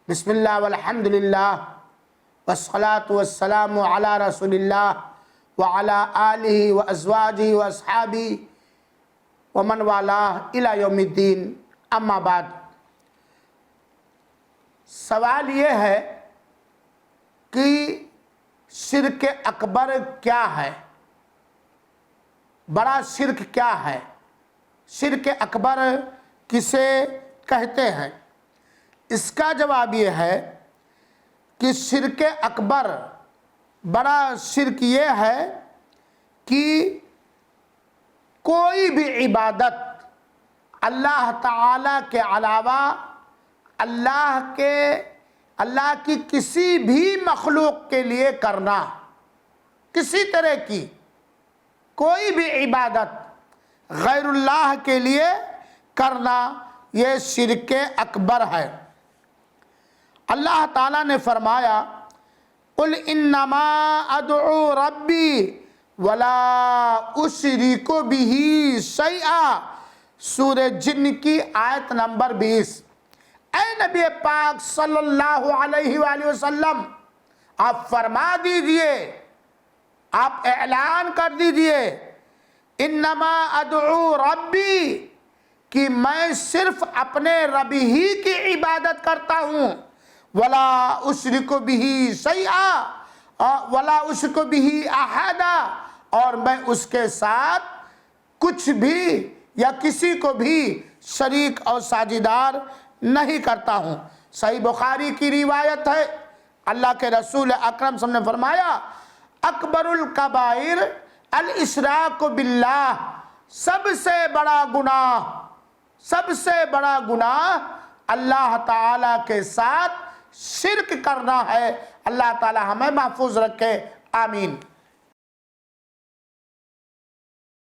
بسم اللہ والحمد للہ والصلاة والسلام علی رسول اللہ وعلی آلہ وازواجہ واصحابہ ومن والاہ الی یوم الدین، اما بعد۔ سوال یہ ہے کہ شرک اکبر کیا ہے؟ بڑا شرک کیا ہے؟ شرک اکبر کسے کہتے ہیں؟ اس کا جواب یہ ہے کہ شرک اکبر، بڑا شرک یہ ہے کہ کوئی بھی عبادت اللہ تعالیٰ کے علاوہ اللہ کی کسی بھی مخلوق کے لیے کرنا، کسی طرح کی کوئی بھی عبادت غیر اللہ کے لیے کرنا، یہ شرک اکبر ہے۔ اللہ تعالیٰ نے فرمایا قُلْ إِنَّمَا أَدْعُو رَبِّي وَلَا أُشْرِكُ بِهِ شَيْئًا، سورہ جن کی آیت نمبر 20۔ اے نبی پاک صلی اللہ علیہ وآلہ وسلم، آپ فرما دیجئے، آپ اعلان کر دیجئے، انما ادعو ربی، کہ میں صرف اپنے رب ہی کی عبادت کرتا ہوں، ولا اشرک بہ شیئا ولا اشرک بہ احدا، اور میں اس کے ساتھ کچھ بھی یا کسی کو بھی شریک اور ساجھیدار نہیں کرتا ہوں۔ صحیح بخاری کی روایت ہے، اللہ کے رسول اکرم صلی اللہ علیہ وسلم نے فرمایا اکبر الکبائر الاشراک باللہ، سب سے بڑا گناہ اللہ تعالیٰ کے ساتھ شرک کرنا ہے۔ اللہ تعالیٰ ہمیں محفوظ رکھے، آمین۔